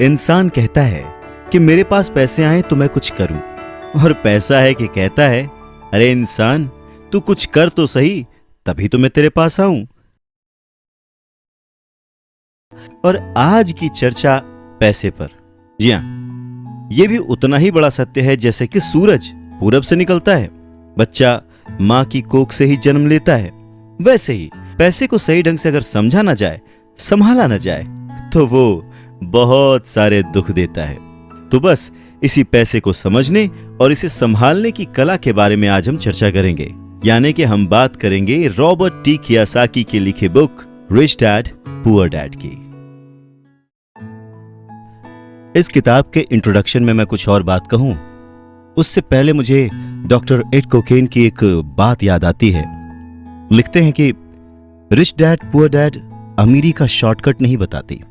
इंसान कहता है कि मेरे पास पैसे आए तो मैं कुछ करूं, और पैसा है कि कहता है अरे इंसान तू कुछ कर तो सही, तभी तो मैं तेरे पास आऊं। और आज की चर्चा पैसे पर। जी हां, यह भी उतना ही बड़ा सत्य है जैसे कि सूरज पूरब से निकलता है, बच्चा मां की कोख से ही जन्म लेता है, वैसे ही पैसे को सही ढंग से अगर समझा ना जाए, संभाला ना जाए, तो वो बहुत सारे दुख देता है। तो बस इसी पैसे को समझने और इसे संभालने की कला के बारे में आज हम चर्चा करेंगे। यानी कि हम बात करेंगे रॉबर्ट टी कियोसाकी की लिखी book rich dad poor dad की। इस किताब के इंट्रोडक्शन में मैं कुछ और बात कहूं, उससे पहले मुझे डॉक्टर एड कोकेन की एक बात याद आती है। लिखते हैं कि रिच डैड पुअर डैड अमीरी का शॉर्टकट नहीं बताती,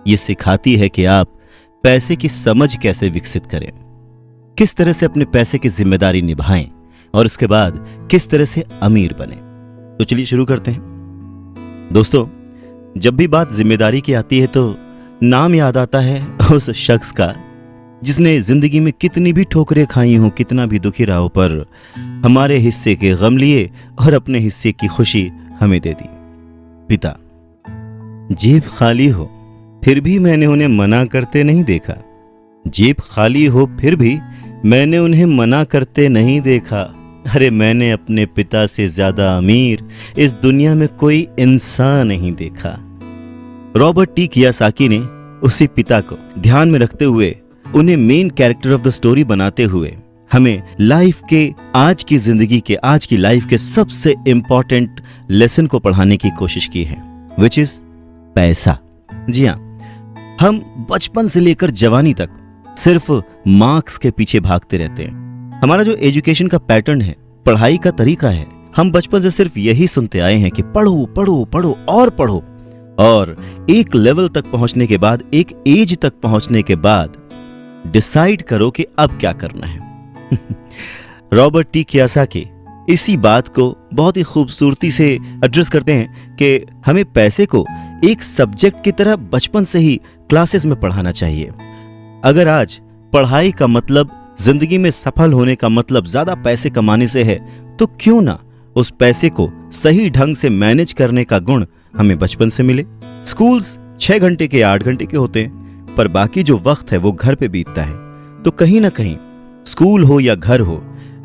ये सिखाती है कि आप पैसे की समझ कैसे विकसित करें, किस तरह से अपने पैसे की जिम्मेदारी निभाएं और उसके बाद किस तरह से अमीर बने। तो चलिए शुरू करते हैं। दोस्तों, जब भी बात जिम्मेदारी की आती है तो नाम याद आता है उस शख्स का जिसने जिंदगी में कितनी भी ठोकरें खाई हों, कितना भी दुखी रहा हो, पर हमारे हिस्से के गम लिए और अपने हिस्से की खुशी हमें दे दी। पिता। जेब खाली हो फिर भी मैंने उन्हें मना करते नहीं देखा, जेब खाली हो फिर भी मैंने उन्हें मना करते नहीं देखा। अरे मैंने अपने पिता से ज्यादा अमीर इस दुनिया में कोई इंसान नहीं देखा। रॉबर्ट टी कियोसाकी ने उसी पिता को ध्यान में रखते हुए, उन्हें main character of the story बनाते हुए हमें लाइफ के, आज की जिंदगी के, आज की लाइफ के सबसे इंपॉर्टेंट लेसन को पढ़ाने की कोशिश की है, विच इज पैसा। जी हां, हम बचपन से लेकर जवानी तक सिर्फ मार्क्स के पीछे भागते रहते हैं। हमारा जो एजुकेशन का पैटर्न है, पढ़ाई का तरीका है, हम बचपन से सिर्फ यही सुनते आए हैं कि पढ़ो पढ़ो पढ़ो और पढ़ो, और एक लेवल तक पहुंचने के बाद, एक एज तक पहुंचने के बाद डिसाइड करो कि अब क्या करना है। रॉबर्ट टी कियोसाकी इसी बात को बहुत ही खूबसूरती से एड्रेस करते हैं कि हमें पैसे को एक सब्जेक्ट की तरह बचपन से ही क्लासेस में पढ़ाना चाहिए। अगर आज पढ़ाई का मतलब, जिंदगी में सफल होने का मतलब ज्यादा पैसे कमाने से है, तो क्यों ना उस पैसे को सही ढंग से मैनेज करने का गुण हमें बचपन से मिले। स्कूल्स 6 घंटे के 8 घंटे के होते हैं, पर बाकी जो वक्त है वो घर पे बीतता है। तो कहीं ना कहीं स्कूल हो या घर हो,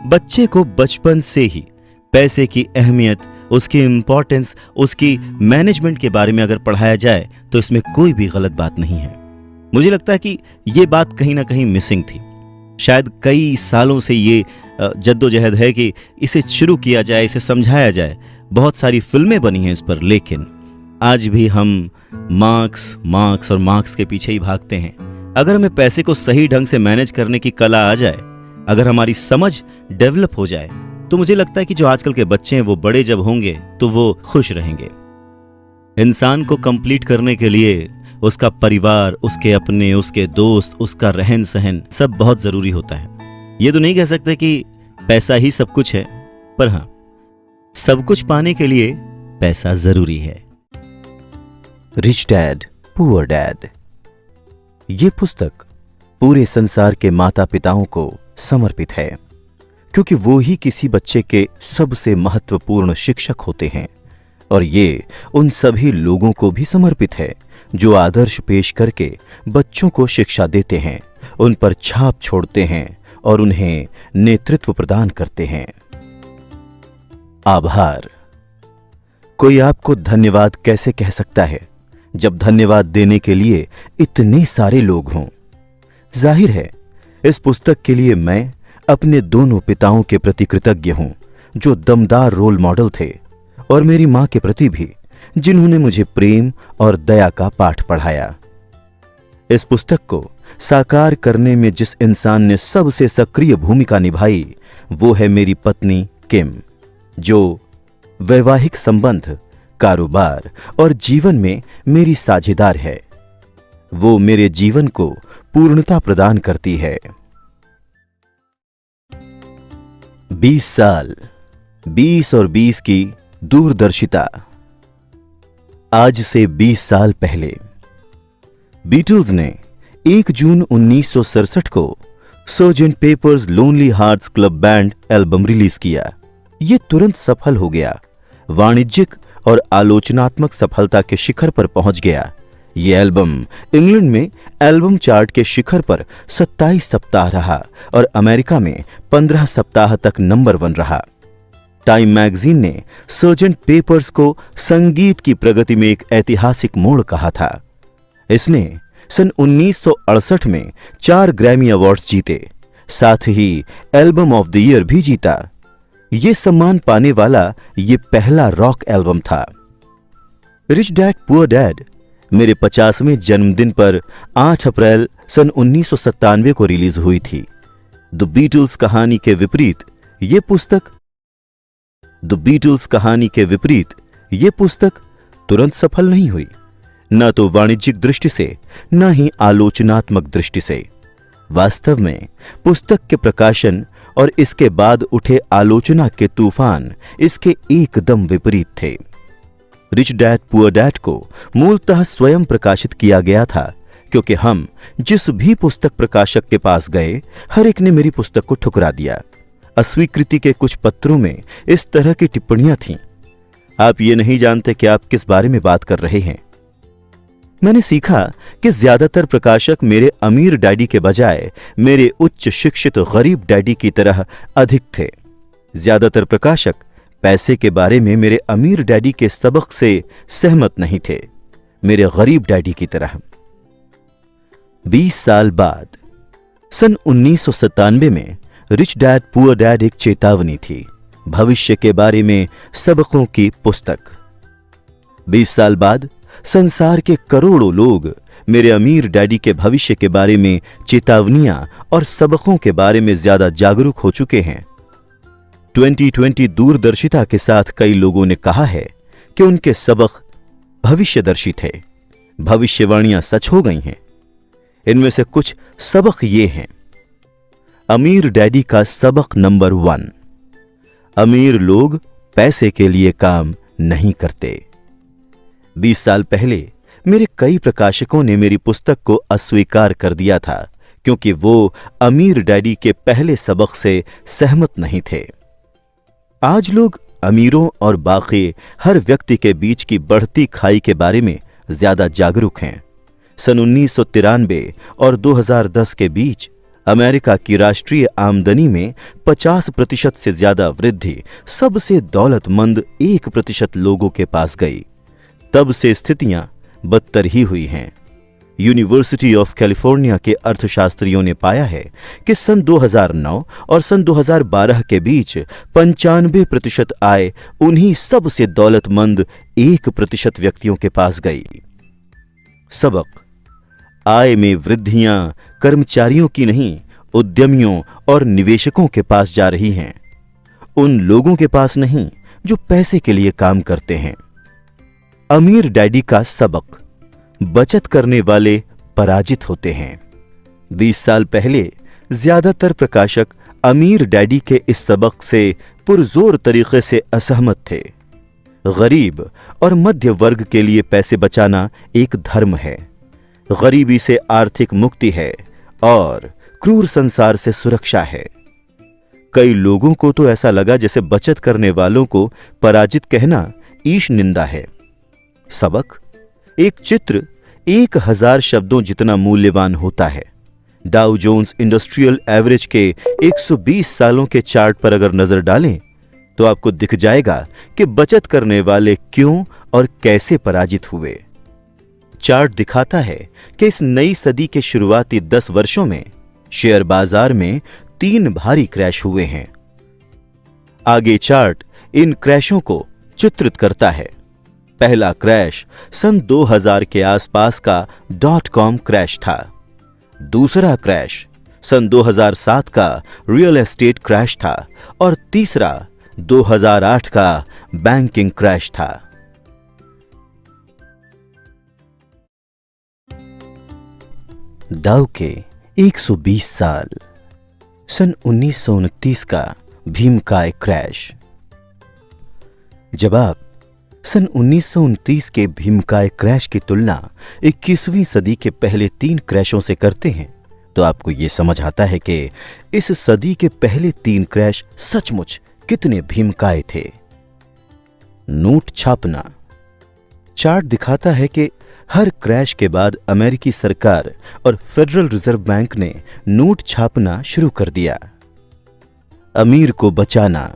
बच्चे को बचपन से ही पैसे की अहमियत, उसकी इंपॉर्टेंस, उसकी मैनेजमेंट के बारे में अगर पढ़ाया जाए तो इसमें कोई भी गलत बात नहीं है। मुझे लगता है कि ये बात कहीं ना कहीं मिसिंग थी। शायद कई सालों से ये जद्दोजहद है कि इसे शुरू किया जाए, इसे समझाया जाए। बहुत सारी फिल्में बनी हैं इस पर, लेकिन आज भी हम मार्क्स मार्क्स और मार्क्स के पीछे ही भागते हैं। अगर हमें पैसे को सही ढंग से मैनेज करने की कला आ जाए, अगर हमारी समझ डेवलप हो जाए, तो मुझे लगता है कि जो आजकल के बच्चे हैं वो बड़े जब होंगे तो वो खुश रहेंगे। इंसान को कंप्लीट करने के लिए उसका परिवार, उसके अपने, उसके दोस्त, उसका रहन सहन सब बहुत जरूरी होता है। ये तो नहीं कह सकते कि पैसा ही सब कुछ है, पर हां, सब कुछ पाने के लिए पैसा जरूरी है। रिच डैड पुअर डैड, ये पुस्तक पूरे संसार के माता पिताओं को समर्पित है, क्योंकि वो ही किसी बच्चे के सबसे महत्वपूर्ण शिक्षक होते हैं। और ये उन सभी लोगों को भी समर्पित है जो आदर्श पेश करके बच्चों को शिक्षा देते हैं, उन पर छाप छोड़ते हैं और उन्हें नेतृत्व प्रदान करते हैं। आभार। कोई आपको धन्यवाद कैसे कह सकता है जब धन्यवाद देने के लिए इतने सारे लोग हों। जाहिर है, इस पुस्तक के लिए मैं अपने दोनों पिताओं के प्रति कृतज्ञ हूं, जो दमदार रोल मॉडल थे, और मेरी मां के प्रति भी, जिन्होंने मुझे प्रेम और दया का पाठ पढ़ाया। इस पुस्तक को साकार करने में जिस इंसान ने सबसे सक्रिय भूमिका निभाई, वो है मेरी पत्नी किम, जो वैवाहिक संबंध, कारोबार और जीवन में मेरी साझेदार है। वो मेरे जीवन को पूर्णता प्रदान करती है। 20 साल, 20 और 20 की दूरदर्शिता। आज से 20 साल पहले बीटल्स ने 1 जून 1967 को sergeant papers lonely hearts club band album release किया। यह तुरंत सफल हो गया, वाणिज्यिक और आलोचनात्मक सफलता के शिखर पर पहुंच गया। यह एल्बम इंग्लैंड में एल्बम चार्ट के शिखर पर 27 सप्ताह रहा और अमेरिका में 15 सप्ताह तक नंबर 1 रहा। टाइम मैगजीन ने सर्जेंट पेपर्स को संगीत की प्रगति में एक ऐतिहासिक मोड़ कहा था। इसने सन 1968 में 4 ग्रैमी अवार्ड्स जीते, साथ ही एल्बम ऑफ द ईयर भी जीता। यह सम्मान पाने वाला यह पहला रॉक एल्बम था। रिच डैड पुअर डैड मेरे 50वें जन्मदिन पर 8 अप्रैल सन 1997 को रिलीज हुई थी। द बीटल्स कहानी के विपरीत ये पुस्तक तुरंत सफल नहीं हुई, न तो वाणिज्यिक दृष्टि से न ही आलोचनात्मक दृष्टि से। वास्तव में पुस्तक के प्रकाशन और इसके बाद उठे आलोचना के तूफान इसके एकदम विपरीत थे। रिच डैड पुअर डैड को मूलतः स्वयं प्रकाशित किया गया था, क्योंकि हम जिस भी पुस्तक प्रकाशक के पास गए, हर एक ने मेरी पुस्तक को ठुकरा दिया। अस्वीकृति के कुछ पत्रों में इस तरह की टिप्पणियां थीं। आप ये नहीं जानते कि आप किस बारे में बात कर रहे हैं। मैंने सीखा कि ज्यादातर प्रकाशक मेरे अमीर डैडी के बजाय मेरे उच्च शिक्षित गरीब डैडी की तरह अधिक थे। ज्यादातर प्रकाशक पैसे के बारे में मेरे अमीर डैडी के सबक से सहमत नहीं थे, मेरे गरीब डैडी की तरह। 20 साल बाद सन 1997 में रिच डैड पुअर डैड एक चेतावनी थी, भविष्य के बारे में सबकों की पुस्तक। 20 साल बाद संसार के करोड़ों लोग मेरे अमीर डैडी के भविष्य के बारे में चेतावनियां और सबकों के बारे में ज्यादा जागरूक हो चुके हैं। 2020 दूरदर्शिता के साथ कई लोगों ने कहा है कि उनके सबक भविष्यदर्शी थे। भविष्यवाणियां सच हो गई हैं। इनमें से कुछ सबक ये हैं। अमीर डैडी का सबक नंबर 1, अमीर लोग पैसे के लिए काम नहीं करते। 20 साल पहले मेरे कई प्रकाशकों ने मेरी पुस्तक को अस्वीकार कर दिया था, क्योंकि वो अमीर डैडी के पहले सबक से सहमत नहीं थे। आज लोग अमीरों और बाकी हर व्यक्ति के बीच की बढ़ती खाई के बारे में ज्यादा जागरूक हैं। सन 1993 और 2010 के बीच अमेरिका की राष्ट्रीय आमदनी में 50% से ज्यादा वृद्धि सबसे दौलतमंद 1% लोगों के पास गई। तब से स्थितियां बदतर ही हुई हैं। यूनिवर्सिटी ऑफ कैलिफोर्निया के अर्थशास्त्रियों ने पाया है कि सन 2009 और सन 2012 के बीच 95% आय उन्हीं सबसे दौलतमंद 1% व्यक्तियों के पास गई। सबक: आय में वृद्धियां कर्मचारियों की नहीं, उद्यमियों और निवेशकों के पास जा रही हैं, उन लोगों के पास नहीं जो पैसे के लिए काम करते हैं। अमीर डैडी का सबक: बचत करने वाले पराजित होते हैं। 20 साल पहले ज्यादातर प्रकाशक अमीर डैडी के इस सबक से पुरजोर तरीके से असहमत थे। गरीब और मध्य वर्ग के लिए पैसे बचाना एक धर्म है, गरीबी से आर्थिक मुक्ति है और क्रूर संसार से सुरक्षा है। कई लोगों को तो ऐसा लगा जैसे बचत करने वालों को पराजित कहना ईश निंदा है। सबक: एक चित्र 1000 शब्दों जितना मूल्यवान होता है। डाउ जोन्स इंडस्ट्रियल एवरेज के 120 सालों के चार्ट पर अगर नजर डालें तो आपको दिख जाएगा कि बचत करने वाले क्यों और कैसे पराजित हुए। चार्ट दिखाता है कि इस नई सदी के शुरुआती 10 वर्षों में शेयर बाजार में 3 भारी क्रैश हुए हैं। आगे चार्ट इन क्रैशों को चित्रित करता है। पहला क्रैश सन 2000 के आसपास का .com क्रैश था। दूसरा क्रैश सन 2007 का रियल एस्टेट क्रैश था और तीसरा 2008 का बैंकिंग क्रैश था। डाउ के 120 साल। सन 1929 का भीमकाय क्रैश। जब आप सन 1929 के भीमकाय क्रैश की तुलना 21वीं सदी के पहले 3 क्रैशों से करते हैं तो आपको यह समझ आता है कि इस सदी के पहले 3 क्रैश सचमुच कितने भीमकाय थे। नोट छापना। चार्ट दिखाता है कि हर क्रैश के बाद अमेरिकी सरकार और फेडरल रिजर्व बैंक ने नोट छापना शुरू कर दिया। अमीर को बचाना।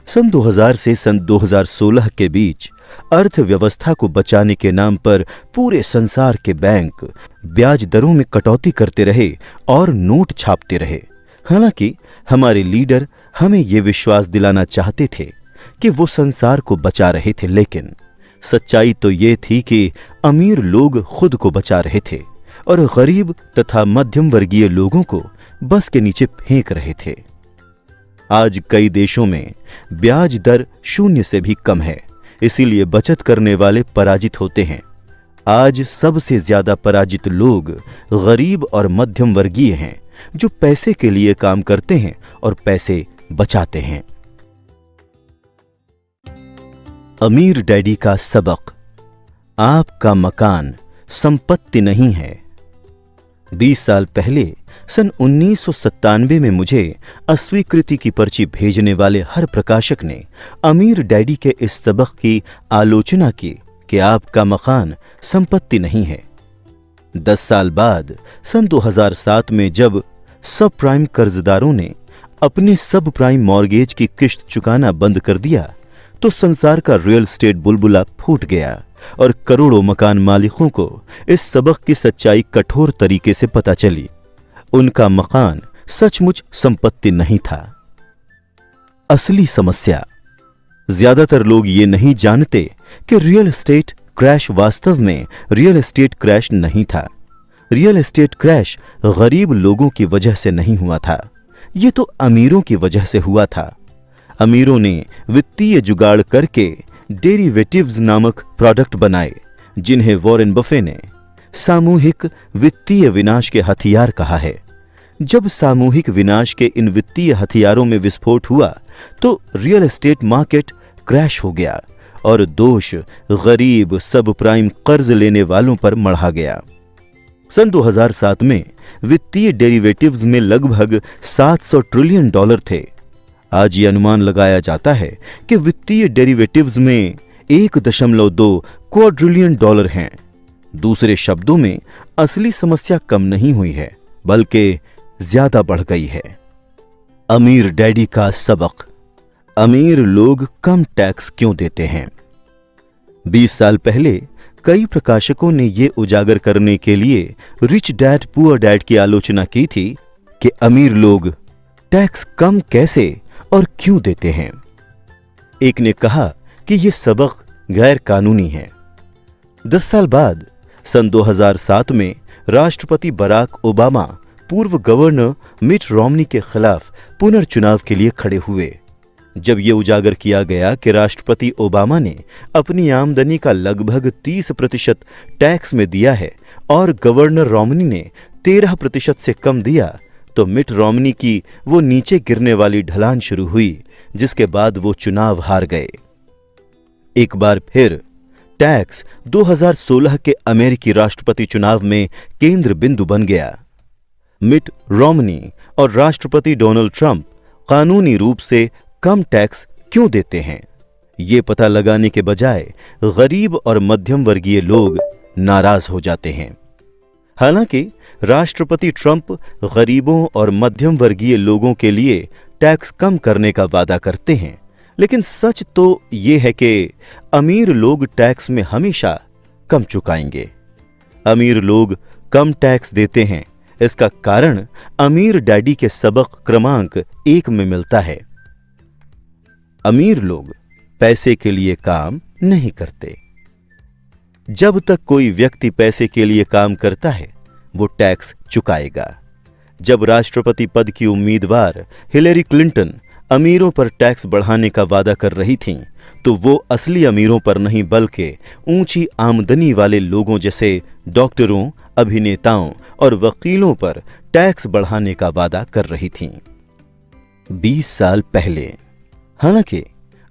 सन 2000 से सन 2016 के बीच अर्थव्यवस्था को बचाने के नाम पर पूरे संसार के बैंक ब्याज दरों में कटौती करते रहे और नोट छापते रहे। हालांकि हमारे लीडर हमें यह विश्वास दिलाना चाहते थे कि वो संसार को बचा रहे थे, लेकिन सच्चाई तो ये थी कि अमीर लोग खुद को बचा रहे थे और गरीब तथा मध्यम वर्गीय लोगों को बस के नीचे फेंक रहे थे। आज कई देशों में ब्याज दर 0 से भी कम है, इसीलिए बचत करने वाले पराजित होते हैं। आज सबसे ज्यादा पराजित लोग गरीब और मध्यम वर्गीय हैं, जो पैसे के लिए काम करते हैं और पैसे बचाते हैं। अमीर डैडी का सबक। आपका मकान संपत्ति नहीं है। 20 साल पहले सन 1997 में मुझे अस्वीकृति की पर्ची भेजने वाले हर प्रकाशक ने अमीर डैडी के इस सबक की आलोचना की कि आपका मकान संपत्ति नहीं है। 10 साल बाद सन 2007 में जब सब प्राइम कर्जदारों ने अपने सब प्राइम मॉर्गेज की किश्त चुकाना बंद कर दिया तो संसार का रियल एस्टेट बुलबुला फूट गया और करोड़ों मकान मालिकों को इस सबक की सच्चाई कठोर तरीके से पता चली। उनका मकान सचमुच संपत्ति नहीं था। असली समस्या। ज्यादातर लोग ये नहीं जानते कि रियल एस्टेट क्रैश वास्तव में रियल एस्टेट क्रैश नहीं था। रियल एस्टेट क्रैश गरीब लोगों की वजह से नहीं हुआ था, ये तो अमीरों की वजह से हुआ था। अमीरों ने वित्तीय जुगाड़ करके डेरिवेटिव्स नामक प्रोडक्ट बनाए, जिन्हें वॉरेन बफे ने सामूहिक वित्तीय विनाश के हथियार कहा है। जब सामूहिक विनाश के इन वित्तीय हथियारों में विस्फोट हुआ तो रियल एस्टेट मार्केट क्रैश हो गया और दोष गरीब सब प्राइम कर्ज लेने वालों पर मढ़ा गया। सन 2007 में वित्तीय डेरिवेटिव्स में लगभग $700 ट्रिलियन थे। आज ये अनुमान लगाया जाता है कि वित्तीय डेरिवेटिव्स में 1.2 क्वाड्रिलियन हैं। दूसरे शब्दों में असली समस्या कम नहीं हुई है, बल्कि ज्यादा बढ़ गई है। अमीर डैडी का सबक। अमीर लोग कम टैक्स क्यों देते हैं? 20 साल पहले कई प्रकाशकों ने यह उजागर करने के लिए रिच डैड पुअर डैड की आलोचना की थी कि अमीर लोग टैक्स कम कैसे और क्यों देते हैं। एक ने कहा कि यह सबक गैर कानूनी है। 10 साल बाद सन 2007 में राष्ट्रपति बराक ओबामा पूर्व गवर्नर मिट रोमनी के खिलाफ पुनर्चुनाव के लिए खड़े हुए। जब यह उजागर किया गया कि राष्ट्रपति ओबामा ने अपनी आमदनी का लगभग 30% टैक्स में दिया है और गवर्नर रोमनी ने 13% से कम दिया, तो मिट रोमनी की वो नीचे गिरने वाली ढलान शुरू हुई, जिसके बाद वो चुनाव हार गए। एक बार फिर टैक्स 2016 के अमेरिकी राष्ट्रपति चुनाव में केंद्र बिंदु बन गया। मिट रोमनी और राष्ट्रपति डोनाल्ड ट्रंप कानूनी रूप से कम टैक्स क्यों देते हैं, ये पता लगाने के बजाय गरीब और मध्यम वर्गीय लोग नाराज हो जाते हैं। हालांकि राष्ट्रपति ट्रंप गरीबों और मध्यम वर्गीय लोगों के लिए टैक्स कम करने का वादा करते हैं, लेकिन सच तो यह है कि अमीर लोग टैक्स में हमेशा कम चुकाएंगे। अमीर लोग कम टैक्स देते हैं, इसका कारण अमीर डैडी के सबक क्रमांक 1 में मिलता है। अमीर लोग पैसे के लिए काम नहीं करते। जब तक कोई व्यक्ति पैसे के लिए काम करता है, वो टैक्स चुकाएगा। जब राष्ट्रपति पद की उम्मीदवार हिलेरी क्लिंटन अमीरों पर टैक्स बढ़ाने का वादा कर रही थीं, तो वो असली अमीरों पर नहीं बल्कि ऊंची आमदनी वाले लोगों जैसे डॉक्टरों, अभिनेताओं और वकीलों पर टैक्स बढ़ाने का वादा कर रही थीं। 20 साल पहले। हालांकि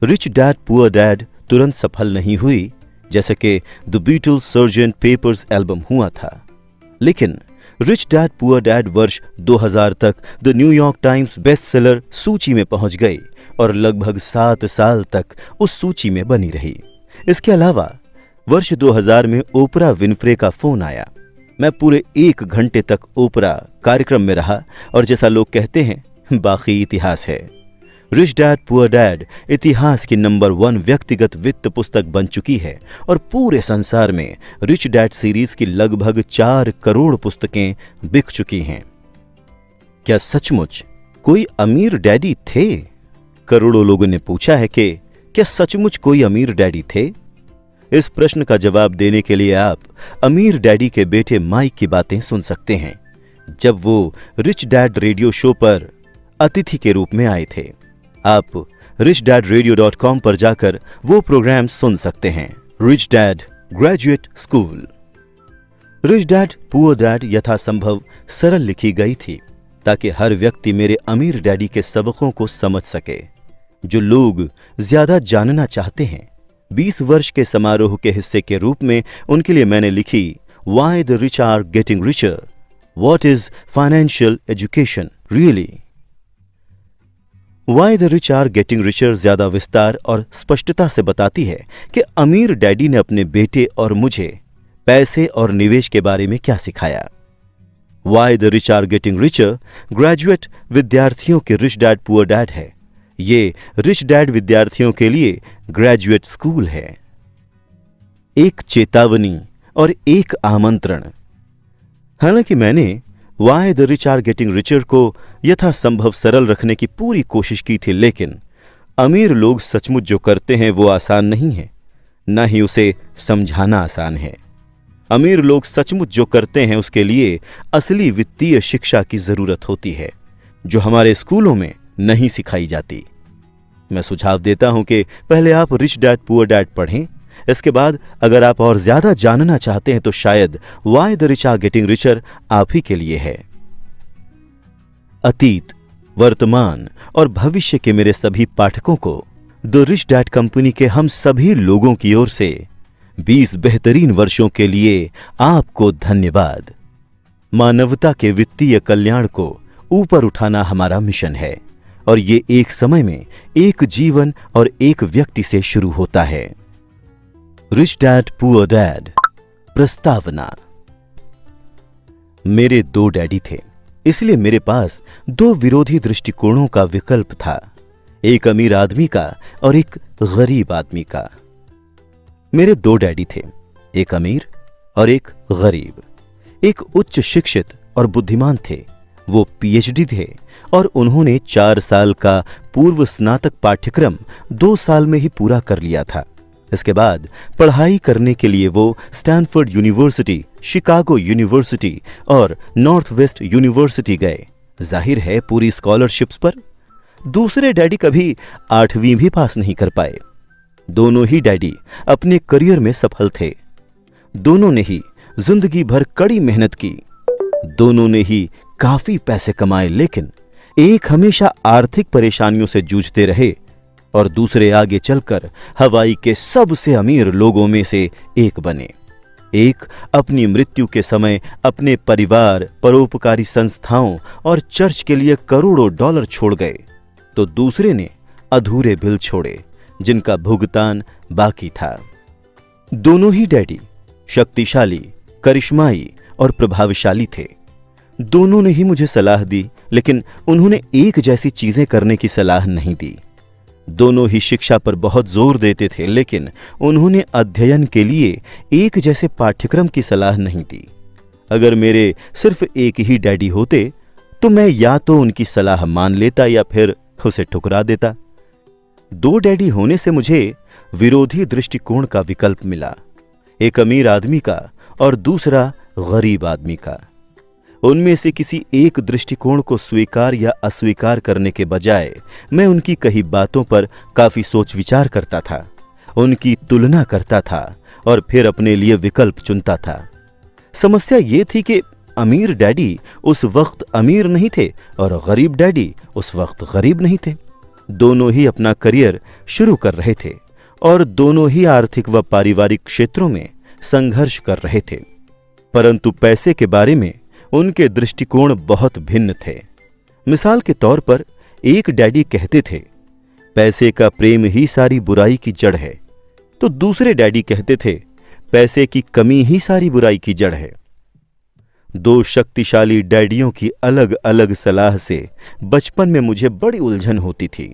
रिच डैड पुअर डैड तुरंत सफल नहीं हुई, जैसे कि the Beatles Sergeant Pepper's album हुआ था, लेकिन रिच डैड पुअर डैड वर्ष 2000 तक the New York times best seller सूची में पहुंच गई और लगभग 7 साल तक उस सूची में बनी रही। इसके अलावा वर्ष 2000 में ओपरा विनफ्रे का फोन आया। मैं पूरे 1 घंटे तक ओपरा कार्यक्रम में रहा और जैसा लोग कहते हैं, बाकी इतिहास है। रिच डैड पुअर डैड इतिहास की नंबर 1 व्यक्तिगत वित्त पुस्तक बन चुकी है और पूरे संसार में रिच डैड सीरीज की लगभग 4 करोड़ पुस्तकें बिक चुकी हैं। क्या सचमुच कोई अमीर डैडी थे? करोड़ों लोगों ने पूछा है कि क्या सचमुच कोई अमीर डैडी थे? इस प्रश्न का जवाब देने के लिए आप अमीर डैडी के बेटे माइक की बातें सुन सकते हैं, जब वो रिच डैड रेडियो शो पर अतिथि के रूप में आए थे। आप richdadradio.com पर जाकर वो प्रोग्राम सुन सकते हैं। Rich dad graduate school. Rich dad poor dad यथासंभव सरल लिखी गई थी ताकि हर व्यक्ति मेरे अमीर डैडी के सबकों को समझ सके, जो लोग ज्यादा जानना चाहते हैं। 20 वर्ष के समारोह के हिस्से के रूप में उनके लिए मैंने लिखी Why the Rich Are Getting Richer, What is Financial Education Really? Why the Rich Are Getting Richer ज्यादा विस्तार और स्पष्टता से बताती है कि अमीर डैडी ने अपने बेटे और मुझे पैसे और निवेश के बारे में क्या सिखाया। Why the Rich Are Getting Richer graduate विद्यार्थियों के रिच डैड पुअर डैड है। ये रिच डैड विद्यार्थियों के लिए ग्रेजुएट स्कूल है। एक चेतावनी और एक आमंत्रण। हालांकि मैंने Why the Rich Are Getting Richer को यथासंभव सरल रखने की पूरी कोशिश की थी, लेकिन अमीर लोग सचमुच जो करते हैं वो आसान नहीं है, न ही उसे समझाना आसान है। अमीर लोग सचमुच जो करते हैं उसके लिए असली वित्तीय शिक्षा की जरूरत होती है, जो हमारे स्कूलों में नहीं सिखाई जाती। मैं सुझाव देता हूं कि पहले आप रिच डैड पुअर डैड पढ़ें, इसके बाद अगर आप और ज्यादा जानना चाहते हैं तो शायद Why the Rich Are Getting Richer आप ही के लिए है। अतीत, वर्तमान और भविष्य के मेरे सभी पाठकों को द रिच डैड कंपनी के हम सभी लोगों की ओर से 20 बेहतरीन वर्षों के लिए आपको धन्यवाद। मानवता के वित्तीय कल्याण को ऊपर उठाना हमारा मिशन है और ये एक समय में एक जीवन और एक व्यक्ति से शुरू होता है। रिच डैड पुअर डैड प्रस्तावना। मेरे 2 डैडी थे, इसलिए मेरे पास 2 विरोधी दृष्टिकोणों का विकल्प था, एक अमीर आदमी का और एक गरीब आदमी का। मेरे 2 डैडी थे, एक अमीर और एक गरीब। एक उच्च शिक्षित और बुद्धिमान थे, वो पीएचडी थे और उन्होंने 4 साल का पूर्व स्नातक पाठ्यक्रम 2 साल में ही पूरा कर लिया था। इसके बाद पढ़ाई करने के लिए वो स्टैनफोर्ड यूनिवर्सिटी, शिकागो यूनिवर्सिटी और नॉर्थ वेस्ट यूनिवर्सिटी गए, जाहिर है पूरी स्कॉलरशिप्स पर। दूसरे डैडी कभी 8वीं भी पास नहीं कर पाए। दोनों ही डैडी अपने करियर में सफल थे। दोनों ने ही जिंदगी भर कड़ी मेहनत की। दोनों ने ही काफी पैसे कमाए, लेकिन एक हमेशा आर्थिक परेशानियों से जूझते रहे और दूसरे आगे चलकर हवाई के सबसे अमीर लोगों में से एक बने। एक अपनी मृत्यु के समय अपने परिवार, परोपकारी संस्थाओं और चर्च के लिए करोड़ों डॉलर छोड़ गए, तो दूसरे ने अधूरे बिल छोड़े जिनका भुगतान बाकी था। दोनों ही डैडी शक्तिशाली, करिश्माई और प्रभावशाली थे। दोनों ने ही मुझे सलाह दी, लेकिन उन्होंने एक जैसी चीजें करने की सलाह नहीं दी। दोनों ही शिक्षा पर बहुत जोर देते थे, लेकिन उन्होंने अध्ययन के लिए एक जैसे पाठ्यक्रम की सलाह नहीं दी। अगर मेरे सिर्फ एक ही डैडी होते तो मैं या तो उनकी सलाह मान लेता या फिर उसे ठुकरा देता। 2 डैडी होने से मुझे विरोधी दृष्टिकोण का विकल्प मिला, एक अमीर आदमी का और दूसरा गरीब आदमी का। उनमें से किसी एक दृष्टिकोण को स्वीकार या अस्वीकार करने के बजाय मैं उनकी कही बातों पर काफी सोच विचार करता था, उनकी तुलना करता था और फिर अपने लिए विकल्प चुनता था। समस्या ये थी कि अमीर डैडी उस वक्त अमीर नहीं थे और गरीब डैडी उस वक्त गरीब नहीं थे। दोनों ही अपना करियर शुरू कर रहे थे और दोनों ही आर्थिक व पारिवारिक क्षेत्रों में संघर्ष कर रहे थे, परंतु पैसे के बारे में उनके दृष्टिकोण बहुत भिन्न थे। मिसाल के तौर पर एक डैडी कहते थे, पैसे का प्रेम ही सारी बुराई की जड़ है, तो दूसरे डैडी कहते थे, पैसे की कमी ही सारी बुराई की जड़ है। दो शक्तिशाली डैडियों की अलग अलग सलाह से बचपन में मुझे बड़ी उलझन होती थी।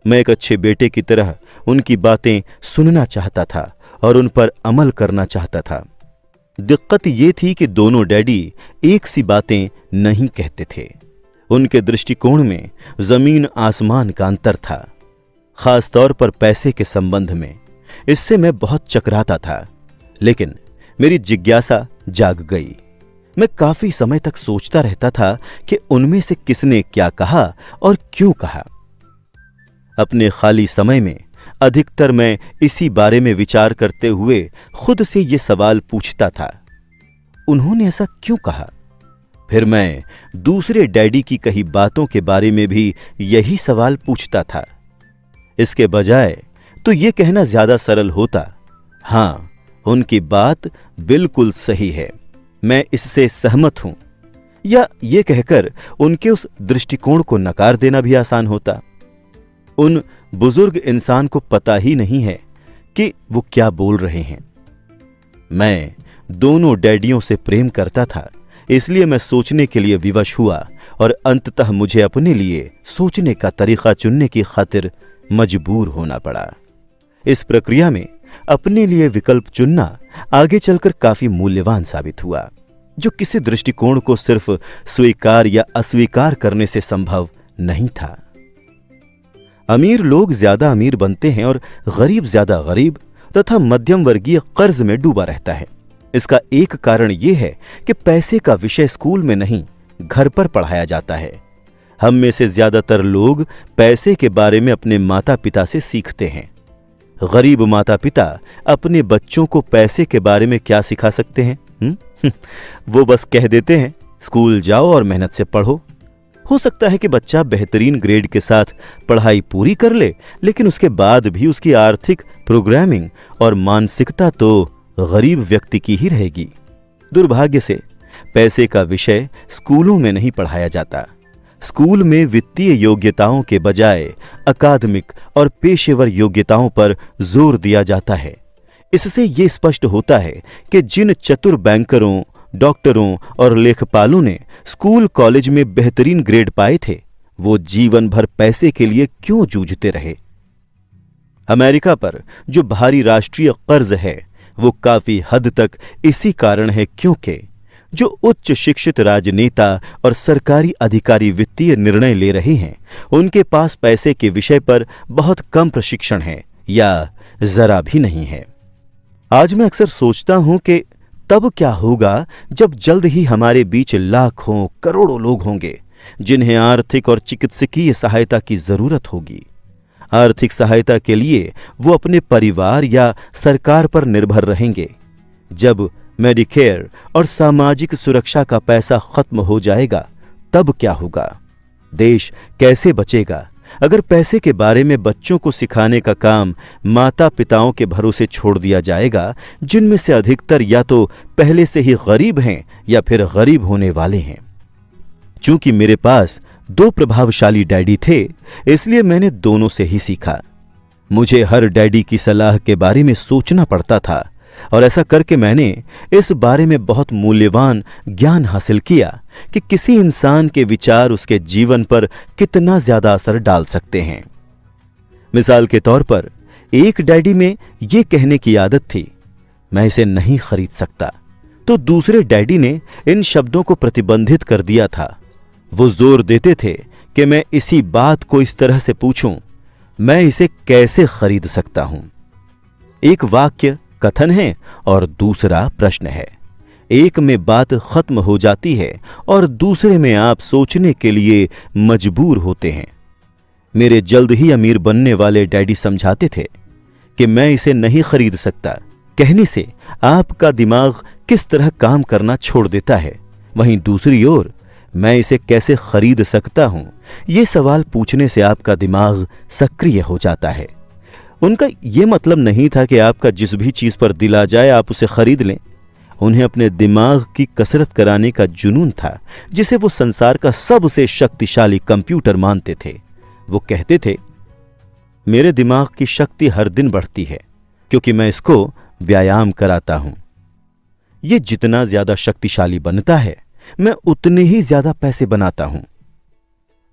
मैं एक अच्छे बेटे की तरह उनकी बातें सुनना चाहता था और उन पर अमल करना चाहता था। दिक्कत ये थी कि दोनों डैडी एक सी बातें नहीं कहते थे। उनके दृष्टिकोण में जमीन आसमान का अंतर था, खास तौर पर पैसे के संबंध में। इससे मैं बहुत चकराता था, लेकिन मेरी जिज्ञासा जाग गई। मैं काफी समय तक सोचता रहता था कि उनमें से किसने क्या कहा और क्यों कहा। अपने खाली समय में अधिकतर मैं इसी बारे में विचार करते हुए खुद से ये सवाल पूछता था, उन्होंने ऐसा क्यों कहा? फिर मैं दूसरे डैडी की कही बातों के बारे में भी यही सवाल पूछता था। इसके बजाय तो ये कहना ज्यादा सरल होता, हां, उनकी बात बिल्कुल सही है, मैं इससे सहमत हूं, या ये कहकर उनके उस दृष्टिकोण को नकार देना भी आसान होता। उन बुजुर्ग इंसान को पता ही नहीं है कि वो क्या बोल रहे हैं। मैं दोनों डैडियों से प्रेम करता था, इसलिए मैं सोचने के लिए विवश हुआ और अंततः मुझे अपने लिए सोचने का तरीका चुनने की खातिर मजबूर होना पड़ा। इस प्रक्रिया में अपने लिए विकल्प चुनना आगे चलकर काफी मूल्यवान साबित हुआ, जो किसी दृष्टिकोण को सिर्फ स्वीकार या अस्वीकार करने से संभव नहीं था। अमीर लोग ज्यादा अमीर बनते हैं और गरीब ज्यादा गरीब तथा मध्यम वर्गीय कर्ज में डूबा रहता है। इसका एक कारण यह है कि पैसे का विषय स्कूल में नहीं, घर पर पढ़ाया जाता है। हम में से ज्यादातर लोग पैसे के बारे में अपने माता पिता से सीखते हैं। गरीब माता पिता अपने बच्चों को पैसे के बारे में क्या सिखा सकते हैं? वो बस कह देते हैं, स्कूल जाओ और मेहनत से पढ़ो। हो सकता है कि बच्चा बेहतरीन ग्रेड के साथ पढ़ाई पूरी कर ले, लेकिन उसके बाद भी उसकी आर्थिक प्रोग्रामिंग और मानसिकता तो गरीब व्यक्ति की ही रहेगी। दुर्भाग्य से पैसे का विषय स्कूलों में नहीं पढ़ाया जाता। स्कूल में वित्तीय योग्यताओं के बजाय अकादमिक और पेशेवर योग्यताओं पर जोर दिया जाता है। इससे ये स्पष्ट होता है कि जिन चतुर बैंकरों, डॉक्टरों और लेखपालों ने स्कूल कॉलेज में बेहतरीन ग्रेड पाए थे, वो जीवन भर पैसे के लिए क्यों जूझते रहे। अमेरिका पर जो भारी राष्ट्रीय कर्ज है, वो काफी हद तक इसी कारण है क्योंकि जो उच्च शिक्षित राजनेता और सरकारी अधिकारी वित्तीय निर्णय ले रहे हैं, उनके पास पैसे के विषय पर बहुत कम प्रशिक्षण है या जरा भी नहीं है। आज मैं अक्सर सोचता हूं कि तब क्या होगा जब जल्द ही हमारे बीच लाखों करोड़ों लोग होंगे जिन्हें आर्थिक और चिकित्सकीय सहायता की जरूरत होगी। आर्थिक सहायता के लिए वो अपने परिवार या सरकार पर निर्भर रहेंगे। जब मेडिकेयर और सामाजिक सुरक्षा का पैसा खत्म हो जाएगा, तब क्या होगा? देश कैसे बचेगा? अगर पैसे के बारे में बच्चों को सिखाने का काम माता पिताओं के भरोसे छोड़ दिया जाएगा, जिनमें से अधिकतर या तो पहले से ही गरीब हैं या फिर गरीब होने वाले हैं। चूंकि मेरे पास दो प्रभावशाली डैडी थे, इसलिए मैंने दोनों से ही सीखा। मुझे हर डैडी की सलाह के बारे में सोचना पड़ता था और ऐसा करके मैंने इस बारे में बहुत मूल्यवान ज्ञान हासिल किया कि किसी इंसान के विचार उसके जीवन पर कितना ज्यादा असर डाल सकते हैं। मिसाल के तौर पर एक डैडी में यह कहने की आदत थी, मैं इसे नहीं खरीद सकता, तो दूसरे डैडी ने इन शब्दों को प्रतिबंधित कर दिया था। वो जोर देते थे कि मैं इसी बात को इस तरह से पूछूं, मैं इसे कैसे खरीद सकता हूं। एक वाक्य कथन है और दूसरा प्रश्न है। एक में बात खत्म हो जाती है और दूसरे में आप सोचने के लिए मजबूर होते हैं। मेरे जल्द ही अमीर बनने वाले डैडी समझाते थे कि मैं इसे नहीं खरीद सकता कहने से आपका दिमाग किस तरह काम करना छोड़ देता है, वहीं दूसरी ओर मैं इसे कैसे खरीद सकता हूं, यह सवाल पूछने से आपका दिमाग सक्रिय हो जाता है। उनका यह मतलब नहीं था कि आपका जिस भी चीज पर दिल आ जाए आप उसे खरीद लें। उन्हें अपने दिमाग की कसरत कराने का जुनून था, जिसे वो संसार का सबसे शक्तिशाली कंप्यूटर मानते थे। वो कहते थे, मेरे दिमाग की शक्ति हर दिन बढ़ती है क्योंकि मैं इसको व्यायाम कराता हूं। ये जितना ज्यादा शक्तिशाली बनता है मैं उतने ही ज्यादा पैसे बनाता हूं।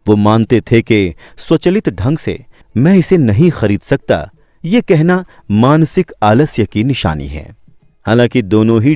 वो मानते थे कि स्वचालित ढंग से मैं इसे नहीं खरीद सकता, यह कहना मानसिक आलस्य की निशानी है। हालांकि दोनों ही